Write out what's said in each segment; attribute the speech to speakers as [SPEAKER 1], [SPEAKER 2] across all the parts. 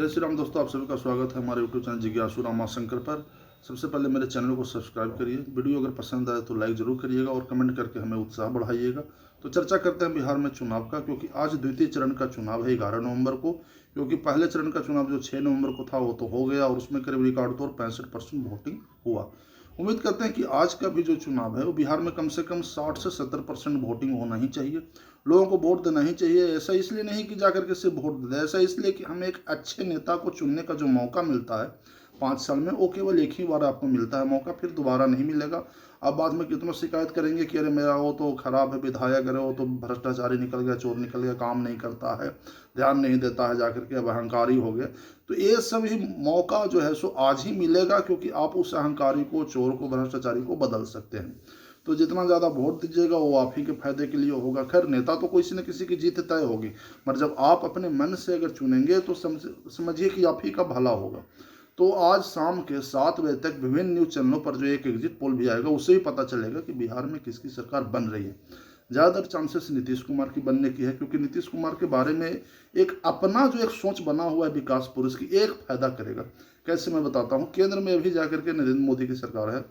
[SPEAKER 1] जय श्री राम दोस्तों, आप सभी का स्वागत है हमारे यूट्यूब चैनल जिज्ञासु रामाशंकर पर। सबसे पहले मेरे चैनल को सब्सक्राइब करिए। वीडियो अगर पसंद आए तो लाइक जरूर करिएगा और कमेंट करके हमें उत्साह बढ़ाइएगा। तो चर्चा करते हैं बिहार में चुनाव का, क्योंकि आज द्वितीय चरण का चुनाव है 11 नवंबर को। क्योंकि पहले चरण का चुनाव जो 6 नवंबर को था वो तो हो गया और उसमें करीब रिकॉर्ड तौर 65% वोटिंग हुआ। उम्मीद करते हैं कि आज का भी जो चुनाव है वो बिहार में कम से कम 60 से 70% वोटिंग होना ही चाहिए। लोगों को वोट देना ही चाहिए। ऐसा इसलिए नहीं कि जाकर के सिर्फ वोट दे, ऐसा इसलिए कि हमें एक अच्छे नेता को चुनने का जो मौका मिलता है 5 साल में, वो केवल एक ही बार आपको मिलता है मौका, फिर दोबारा नहीं मिलेगा। अब बाद में कितनों शिकायत करेंगे कि अरे मेरा वो तो खराब है विधायक, अरे वो तो भ्रष्टाचारी निकल गया, चोर निकल गया, काम नहीं करता है, ध्यान नहीं देता है, जाकर के अब अहंकारी हो गए। तो ये सब ही मौका जो है सो आज ही मिलेगा, क्योंकि आप उस अहंकारी को, चोर को, भ्रष्टाचारी को बदल सकते हैं। तो जितना ज़्यादा वोट दीजिएगा वो आप ही के फायदे के लिए होगा। खैर, नेता तो किसी न किसी की जीत तय होगी, मगर जब आप अपने मन से अगर चुनेंगे तो समझिए कि आप ही का भला होगा। तो आज शाम के 7 बजे तक विभिन्न न्यूज़ चैनलों पर जो एक एग्जिट पोल भी आएगा, उससे ही पता चलेगा कि बिहार में किसकी सरकार बन रही है। ज़्यादातर चांसेस नीतीश कुमार की बनने की है, क्योंकि नीतीश कुमार के बारे में एक अपना जो एक सोच बना हुआ है विकास पुरुष की, एक फायदा करेगा। कैसे, मैं बताता हूँ। केंद्र में अभी जाकर के नरेंद्र मोदी की सरकार है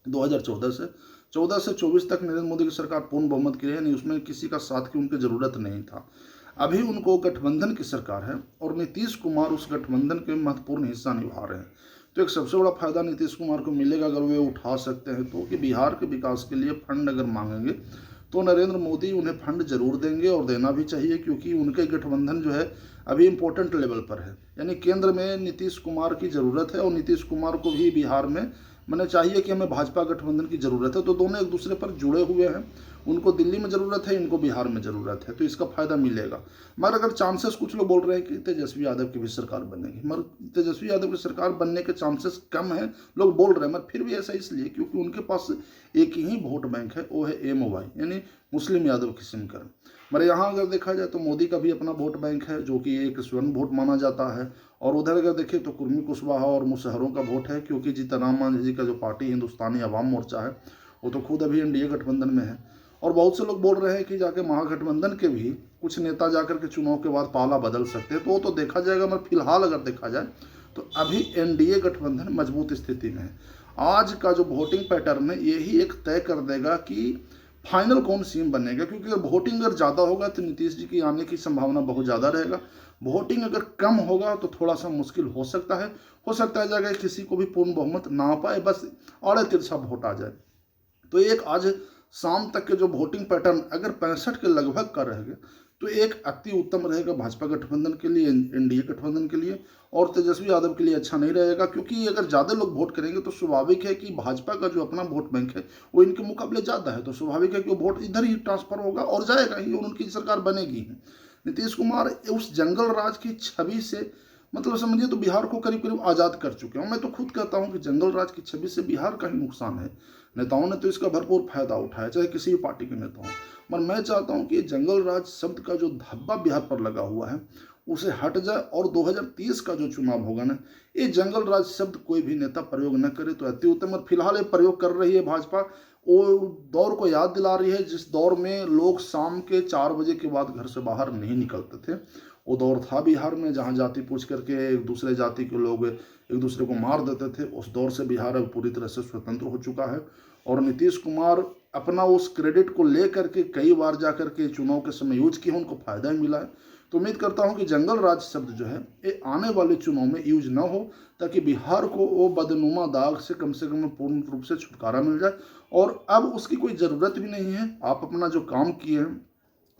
[SPEAKER 1] 2014 से 24 तक। नरेंद्र मोदी की सरकार पूर्ण बहुमत की है, नहीं उसमें किसी का साथ की उनकी ज़रूरत नहीं था। अभी उनको गठबंधन की सरकार है और नीतीश कुमार उस गठबंधन के महत्वपूर्ण हिस्सा निभा रहे हैं। तो एक सबसे बड़ा फायदा नीतीश कुमार को मिलेगा अगर वे उठा सकते हैं तो, कि बिहार के विकास के लिए फंड अगर मांगेंगे तो नरेंद्र मोदी उन्हें फंड जरूर देंगे और देना भी चाहिए, क्योंकि उनके गठबंधन जो है अभी इम्पोर्टेंट लेवल पर है। यानी केंद्र में नीतीश कुमार की ज़रूरत है और नीतीश कुमार को भी बिहार में मैंने चाहिए कि हमें भाजपा गठबंधन की ज़रूरत है। तो दोनों एक दूसरे पर जुड़े हुए हैं, उनको दिल्ली में ज़रूरत है, इनको बिहार में ज़रूरत है, तो इसका फायदा मिलेगा। मगर अगर चांसेस, कुछ लोग बोल रहे हैं कि तेजस्वी यादव की भी सरकार बनेगी, मगर तेजस्वी यादव की सरकार बनने के चांसेस कम हैं, लोग बोल रहे हैं। मगर फिर भी ऐसा इसलिए क्योंकि उनके पास एक ही वोट बैंक है, वो है MOY, यानी मुस्लिम यादव किस्म का। मगर यहाँ अगर देखा जाए तो मोदी का भी अपना वोट बैंक है, जो कि एक स्वर्ण वोट माना जाता है। और उधर अगर देखें तो कुर्मी कुशवाहा और मुसहरों का वोट है, क्योंकि जीतनराम मांझी जी का जो पार्टी हिंदुस्तानी अवाम मोर्चा है वो तो खुद अभी NDA गठबंधन में है। और बहुत से लोग बोल रहे हैं कि जाके महागठबंधन के भी कुछ नेता जाकर के चुनाव के बाद पाला बदल सकते हैं, तो वो तो देखा जाएगा। मगर फिलहाल अगर देखा जाए तो अभी NDA गठबंधन मजबूत स्थिति में है। आज का जो वोटिंग पैटर्न है यही एक तय कर देगा कि फाइनल कौन सीएम बनेगा, क्योंकि अगर वोटिंग अगर ज़्यादा होगा तो नीतीश जी की आने की संभावना बहुत ज़्यादा रहेगा। वोटिंग अगर कम होगा तो थोड़ा सा मुश्किल हो सकता है जाएगा किसी को भी पूर्ण बहुमत ना पाए, बस आड़े तिरछा वोट आ जाए। तो एक आज शाम तक के जो वोटिंग पैटर्न अगर 65 के लगभग का रहेगा तो एक अति उत्तम रहेगा भाजपा गठबंधन के लिए, NDA गठबंधन के लिए। और तेजस्वी यादव के लिए अच्छा नहीं रहेगा, क्योंकि अगर ज़्यादा लोग वोट करेंगे तो स्वाभाविक है कि भाजपा का जो अपना वोट बैंक है वो इनके मुकाबले ज़्यादा है, तो स्वाभाविक है कि वो वोट इधर ही ट्रांसफर होगा और जाएगा ही और उनकी सरकार बनेगी ही। नीतीश कुमार उस जंगल राज की छवि से, मतलब समझिए तो बिहार को करीब करीब आज़ाद कर चुके हैं। मैं तो खुद कहता हूं कि जंगल राज की छवि से बिहार का ही नुकसान है। नेताओं ने तो इसका भरपूर फायदा उठाया, चाहे किसी भी पार्टी के नेता हों, मगर मैं चाहता हूं कि जंगल राज शब्द का जो धब्बा बिहार पर लगा हुआ है उसे हट जाए और 2030 का जो चुनाव होगा ना, ये जंगल राज शब्द कोई भी नेता प्रयोग न करे तो अति उत्तम। और फिलहाल ये प्रयोग कर रही है भाजपा, वो दौर को याद दिला रही है जिस दौर में लोग शाम के 4 बजे के बाद घर से बाहर नहीं निकलते थे। वो दौर था बिहार में जहाँ जाति पूछ करके एक दूसरे जाति के लोग एक दूसरे को मार देते थे। उस दौर से बिहार अब पूरी तरह से स्वतंत्र हो चुका है और नीतीश कुमार अपना उस क्रेडिट को ले करके कई बार जा करके चुनाव के समय यूज किया, उनको फायदा ही मिला है। तो उम्मीद करता हूं कि जंगल राज शब्द जो है ये आने वाले चुनाव में यूज ना हो, ताकि बिहार को वो बदनुमा दाग से कम पूर्ण रूप से छुटकारा मिल जाए। और अब उसकी कोई ज़रूरत भी नहीं है। आप अपना जो काम किए हैं,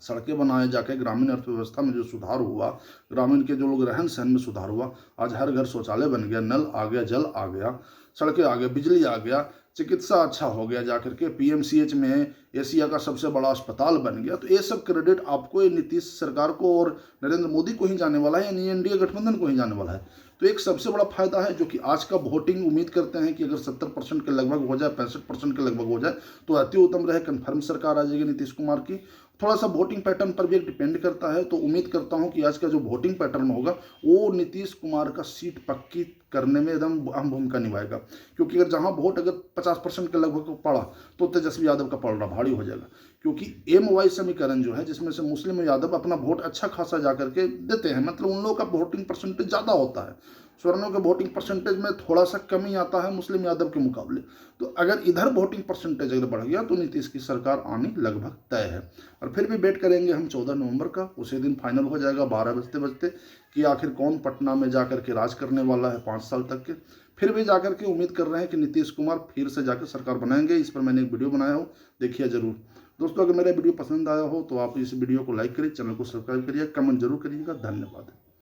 [SPEAKER 1] सड़कें बनाए जाके, ग्रामीण अर्थव्यवस्था में जो सुधार हुआ, ग्रामीण के जो लोग रहन सहन में सुधार हुआ, आज हर घर शौचालय बन गया, नल आ गया, जल आ गया, सड़कें आ गया, बिजली आ गया, चिकित्सा अच्छा हो गया, जाकर के PMCH में एशिया का सबसे बड़ा अस्पताल बन गया। तो ये सब क्रेडिट आपको, ये नीतीश सरकार को और नरेंद्र मोदी को ही जाने वाला है, यानी NDA गठबंधन को ही जाने वाला है। तो एक सबसे बड़ा फायदा है जो कि आज का वोटिंग उम्मीद करते हैं कि अगर 70% के लगभग हो जाए, 65% के लगभग हो जाए तो अति उत्तम रहे। कन्फर्म सरकार आ जाएगी नीतीश कुमार की। थोड़ा सा वोटिंग पैटर्न पर भी एक डिपेंड करता है, तो उम्मीद करता हूं कि आज का जो वोटिंग पैटर्न होगा वो नीतीश कुमार का सीट पक्की करने में एकदम अहम भूमिका निभाएगा। क्योंकि अगर जहां वोट अगर 50% के लगभग पड़ा तो तेजस्वी यादव का पलड़ा भारी हो जाएगा, क्योंकि एम वाई समीकरण जो है, जिसमें से मुस्लिम यादव अपना वोट अच्छा खासा जा करके देते हैं, मतलब उन लोगों का वोटिंग परसेंटेज ज़्यादा होता है, सवर्णों के वोटिंग परसेंटेज में थोड़ा सा कमी आता है मुस्लिम यादव के मुकाबले। तो अगर इधर वोटिंग परसेंटेज अगर बढ़ गया तो नीतीश की सरकार आनी लगभग तय है। और फिर भी वेट करेंगे हम 14 नवंबर का, उसी दिन फाइनल हो जाएगा 12 बजते बजते कि आखिर कौन पटना में जाकर के राज करने वाला है 5 साल तक के। फिर भी जाकर के उम्मीद कर रहे हैं कि नीतीश कुमार फिर से जाकर सरकार बनाएंगे। इस पर मैंने एक वीडियो बनाया हो, देखिए जरूर। दोस्तों, अगर मेरा वीडियो पसंद आया हो तो आप इस वीडियो को लाइक करिए, चैनल को सब्सक्राइब करिए, कमेंट जरूर करिएगा। धन्यवाद।